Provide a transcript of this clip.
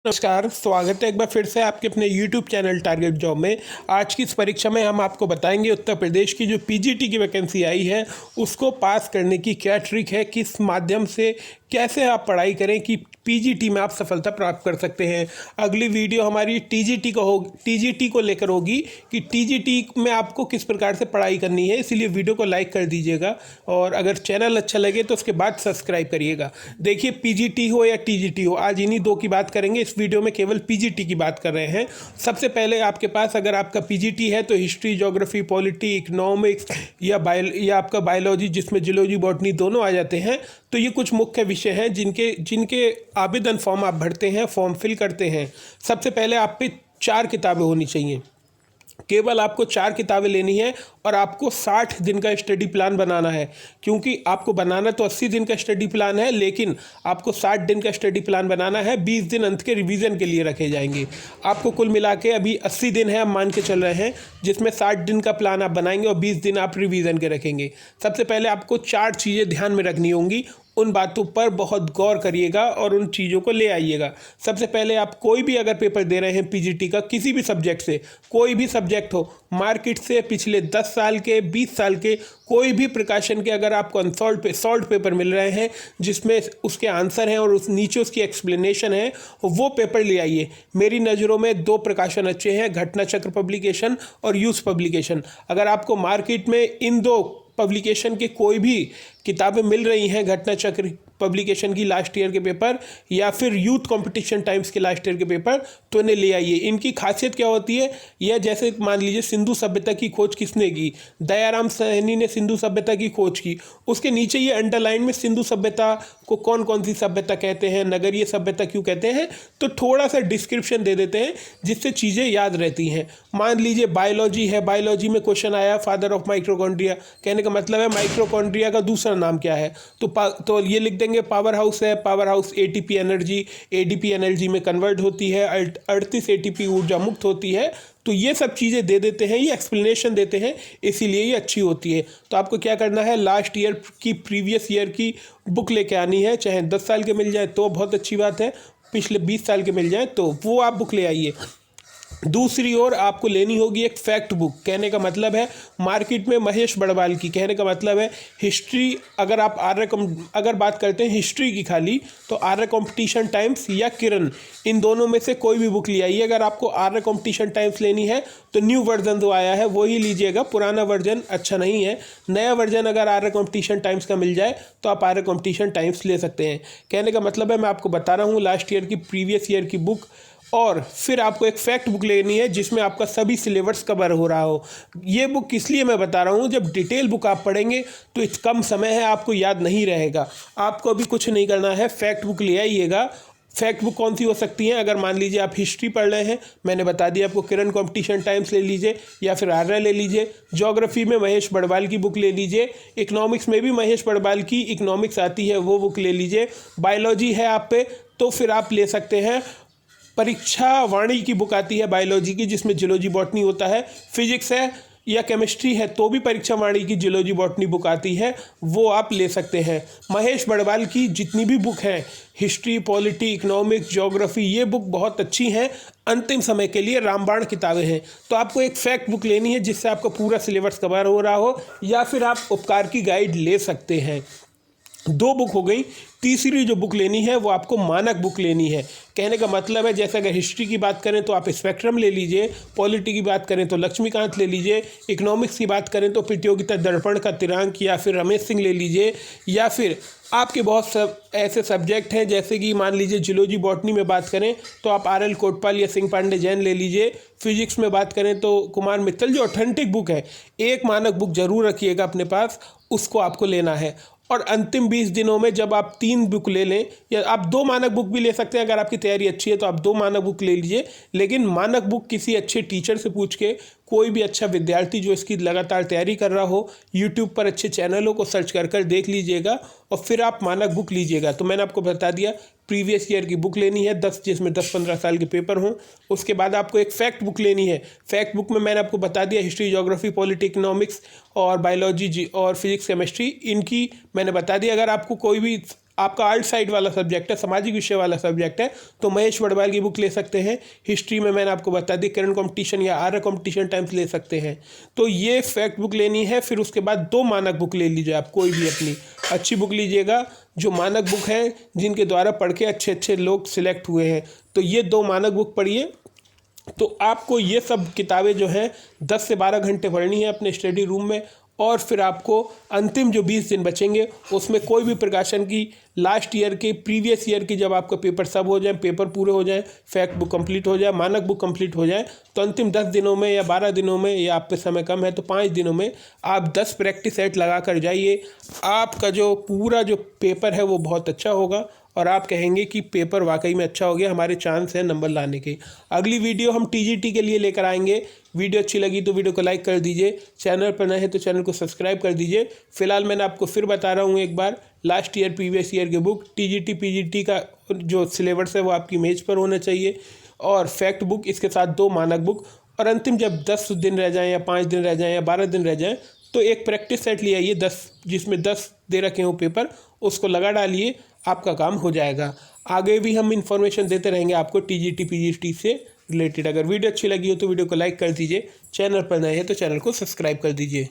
नमस्कार, स्वागत है एक बार फिर से आपके अपने YouTube चैनल टारगेट जॉब में। आज की इस परीक्षा में हम आपको बताएंगे उत्तर प्रदेश की जो पीजीटी की वैकेंसी आई है उसको पास करने की क्या ट्रिक है, किस माध्यम से कैसे आप पढ़ाई करें कि पीजीटी में आप सफलता प्राप्त कर सकते हैं। अगली वीडियो हमारी टीजीटी को लेकर होगी कि टीजीटी में आपको किस प्रकार से पढ़ाई करनी है, इसीलिए वीडियो को लाइक कर दीजिएगा और अगर चैनल अच्छा लगे तो उसके बाद सब्सक्राइब करिएगा। देखिए, पीजीटी हो या टीजीटी हो, आज इन्हीं दो की बात करेंगे। इस वीडियो में केवल पीजीटी की बात कर रहे हैं। सबसे पहले आपके पास अगर आपका पीजीटी है तो हिस्ट्री, ज्योग्राफी, पॉलिटी, इकोनॉमिक्स या आपका बायोलॉजी जिसमें जियोलॉजी, बॉटनी दोनों आ जाते हैं। तो ये कुछ मुख्य विषय हैं जिनके आवेदन फॉर्म आप भरते हैं, फॉर्म फिल करते हैं। सबसे पहले आप पे 4 किताबें होनी चाहिए। केवल आपको 4 किताबें लेनी है और आपको 60 दिन का स्टडी प्लान बनाना है, क्योंकि आपको बनाना तो 80 दिन का स्टडी प्लान है, लेकिन आपको 60 दिन का स्टडी प्लान बनाना है। 20 दिन अंत के रिवीजन के लिए रखे जाएंगे। आपको कुल मिला के अभी 80 दिन है, हम मान के चल रहे हैं, जिसमें 60 दिन का प्लान आप बनाएंगे और 20 दिन आप रिवीजन के रखेंगे। सबसे पहले आपको 4 चीज़ें ध्यान में रखनी होंगी। उन बातों पर बहुत गौर करिएगा और उन चीज़ों को ले आइएगा। सबसे पहले आप कोई भी अगर पेपर दे रहे हैं पीजीटी का, किसी भी सब्जेक्ट से, कोई भी सब्जेक्ट हो, मार्केट से पिछले 10 साल के, 20 साल के कोई भी प्रकाशन के अगर आपको सॉल्ट पेपर मिल रहे हैं जिसमें उसके आंसर हैं और उस नीचे उसकी एक्सप्लेनेशन है, वो पेपर ले आइए। मेरी नज़रों में 2 प्रकाशन अच्छे हैं, घटना चक्र पब्लिकेशन और यूथ पब्लिकेशन। अगर आपको मार्केट में इन 2 पब्लिकेशन के कोई भी किताबें मिल रही हैं, घटना चक्र पब्लिकेशन की लास्ट ईयर के पेपर या फिर यूथ कंपटीशन टाइम्स के लास्ट ईयर के पेपर, तो इन्हें ले आइए। इनकी खासियत क्या होती है, यह जैसे मान लीजिए सिंधु सभ्यता की खोज किसने की, दयाराम साहनी ने सिंधु सभ्यता की खोज की। उसके नीचे ये अंडरलाइन में सिंधु सभ्यता को कौन कौन सी सभ्यता कहते हैं, नगरीय सभ्यता क्यों कहते हैं, तो थोड़ा सा डिस्क्रिप्शन दे देते हैं जिससे चीज़ें याद रहती हैं। मान लीजिए बायोलॉजी है, बायोलॉजी में क्वेश्चन आया फादर ऑफ माइक्रोकॉन्ड्रिया, कहने का मतलब है माइक्रोकॉन्ड्रिया का दूसरा नाम क्या है, तो ये लिख देंगे पावर हाउस है, power house ATP energy, ADP energy में कन्वर्ट होती है, 38 एटीपी ऊर्जा मुक्त होती है। तो ये सब चीज़ें दे देते हैं, ये एक्सप्लेनेशन देते हैं, इसीलिए ये अच्छी होती है। तो आपको क्या करना है, लास्ट ईयर की, प्रीवियस ईयर की बुक लेके आनी है। चाहे 10 साल के मिल जाए तो बहुत अच्छी बात है, पिछले 20 साल के मिल जाए तो वो आप बुक ले आइए। दूसरी ओर आपको लेनी होगी एक फैक्ट बुक। कहने का मतलब है मार्केट में महेश बड़वाल की, कहने का मतलब है हिस्ट्री, अगर आप अगर बात करते हैं हिस्ट्री की खाली, तो आर्य कॉम्पिटिशन टाइम्स या किरण, इन दोनों में से कोई भी बुक ले आइए। अगर आपको आर्य कॉम्पिटिशन टाइम्स लेनी है तो न्यू वर्जन जो आया है वही लीजिएगा, पुराना वर्जन अच्छा नहीं है। नया वर्जन अगर आर्य कॉम्पिटिशन टाइम्स का मिल जाए तो आप आर्य कॉम्पिटिशन टाइम्स ले सकते हैं। कहने का मतलब है मैं आपको बता रहा हूँ लास्ट ईयर की, प्रीवियस ईयर की बुक, और फिर आपको एक फैक्ट बुक लेनी है जिसमें आपका सभी सिलेबस कवर हो रहा हो। ये बुक इसलिए मैं बता रहा हूँ, जब डिटेल बुक आप पढ़ेंगे तो इस कम समय है, आपको याद नहीं रहेगा। आपको अभी कुछ नहीं करना है, फैक्ट बुक ले आइएगा। फैक्ट बुक कौन सी हो सकती है, अगर मान लीजिए आप हिस्ट्री पढ़ रहे हैं, मैंने बता दिया आपको, किरण कॉम्पिटिशन टाइम्स ले लीजिए या फिर आर्य ले लीजिए। ज्योग्राफी में महेश बड़वाल की बुक ले लीजिए। इकोनॉमिक्स में भी महेश बड़वाल की इकोनॉमिक्स आती है, वो बुक ले लीजिए। बायोलॉजी है आप पे तो फिर आप ले सकते हैं परीक्षा वाणी की बुक आती है बायोलॉजी की, जिसमें जियोलॉजी, बॉटनी होता है। फिजिक्स है या केमिस्ट्री है तो भी परीक्षा वाणी की जियोलॉजी, बॉटनी बुक आती है, वो आप ले सकते हैं। महेश बड़वाल की जितनी भी बुक हैं, हिस्ट्री, पॉलिटी, इकोनॉमिक्स, ज्योग्राफी, ये बुक बहुत अच्छी हैं। अंतिम समय के लिए रामबाण किताबें हैं। तो आपको एक फैक्ट बुक लेनी है जिससे आपका पूरा सिलेबस कवर हो रहा हो, या फिर आप उपकार की गाइड ले सकते हैं। 2 बुक हो गई। तीसरी जो बुक लेनी है वो आपको मानक बुक लेनी है। कहने का मतलब है जैसे अगर हिस्ट्री की बात करें तो आप स्पेक्ट्रम ले लीजिए, पॉलिटी की बात करें तो लक्ष्मीकांत ले लीजिए, इकोनॉमिक्स की बात करें तो प्रतियोगिता दर्पण का तिरांक या फिर रमेश सिंह ले लीजिए, या फिर आपके बहुत ऐसे सब्जेक्ट हैं जैसे कि मान लीजिए जियोलॉजी, बॉटनी में बात करें तो आप RL कोटपाल या सिंह पांडे जैन ले लीजिए। फिजिक्स में बात करें तो कुमार मित्तल, जो ऑथेंटिक बुक है, एक मानक बुक जरूर रखिएगा अपने पास, उसको आपको लेना है। और अंतिम 20 दिनों में जब आप 3 बुक ले लें, या आप 2 मानक बुक भी ले सकते हैं, अगर आपकी तैयारी अच्छी है तो आप 2 मानक बुक ले लीजिए, लेकिन मानक बुक किसी अच्छे टीचर से पूछ के, कोई भी अच्छा विद्यार्थी जो इसकी लगातार तैयारी कर रहा हो, यूट्यूब पर अच्छे चैनलों को सर्च कर देख लीजिएगा और फिर आप मानक बुक लीजिएगा। तो मैंने आपको बता दिया, प्रीवियस ईयर की बुक लेनी है 10, जिसमें 10-15 साल के पेपर हों। उसके बाद आपको एक फैक्ट बुक लेनी है। फैक्ट बुक में मैंने आपको बता दिया हिस्ट्री, ज्योग्राफी, पॉलिटी, इकोनॉमिक्स और बायोलॉजी और फिजिक्स, केमिस्ट्री, इनकी मैंने बता दिया। अगर आपको कोई भी आपका आर्ट साइड वाला सब्जेक्ट है, सामाजिक विषय वाला सब्जेक्ट है, तो महेश वडवाल की बुक ले सकते हैं। हिस्ट्री में मैंने आपको बता दी करंट कंपटीशन या आर्य कंपटीशन टाइम्स ले सकते हैं। तो ये फैक्ट बुक लेनी है। फिर उसके बाद 2 मानक बुक ले लीजिए, आप कोई भी अपनी अच्छी बुक लीजिएगा, जो मानक बुक है जिनके द्वारा पढ़ के अच्छे अच्छे लोग सिलेक्ट हुए हैं। तो ये 2 मानक बुक पढ़िए। तो आपको ये सब किताबें जो हैं 10 से 12 घंटे पढ़नी है अपने स्टडी रूम में। और फिर आपको अंतिम जो 20 दिन बचेंगे उसमें कोई भी प्रकाशन की लास्ट ईयर के प्रीवियस ईयर की जब आपका पेपर सब हो जाए, पेपर पूरे हो जाए, फैक्ट बुक कंप्लीट हो जाए, मानक बुक कंप्लीट हो जाए, तो अंतिम 10 दिनों में या 12 दिनों में, या आप पे समय कम है तो 5 दिनों में आप 10 प्रैक्टिस सेट लगा कर जाइए। आपका जो पूरा जो पेपर है वो बहुत अच्छा होगा और आप कहेंगे कि पेपर वाकई में अच्छा हो गया, हमारे चांस है नंबर लाने के। अगली वीडियो हम टीजीटी के लिए लेकर आएंगे। वीडियो अच्छी लगी तो वीडियो को लाइक कर दीजिए, चैनल पर नए हैं तो चैनल को सब्सक्राइब कर दीजिए। फिलहाल मैंने आपको फिर बता रहा हूँ एक बार, लास्ट ईयर प्रीवियस ईयर की बुक टीजीटी पीजीटी का जो सिलेबस है वो आपकी मेज पर होना चाहिए, और फैक्ट बुक, इसके साथ 2 मानक बुक, और अंतिम जब 10 दिन रह जाएँ या 5 दिन रह जाएँ या 12 दिन रह जाएँ तो एक प्रैक्टिस सेट ले आइए 10, जिसमें 10 दे रखे हों पेपर, उसको लगा डालिए, आपका काम हो जाएगा। आगे भी हम इन्फॉर्मेशन देते रहेंगे आपको टीजीटी पीजीटी से रिलेटेड। अगर वीडियो अच्छी लगी हो तो वीडियो को लाइक कर दीजिए, चैनल पर नए हैं तो चैनल को सब्सक्राइब कर दीजिए।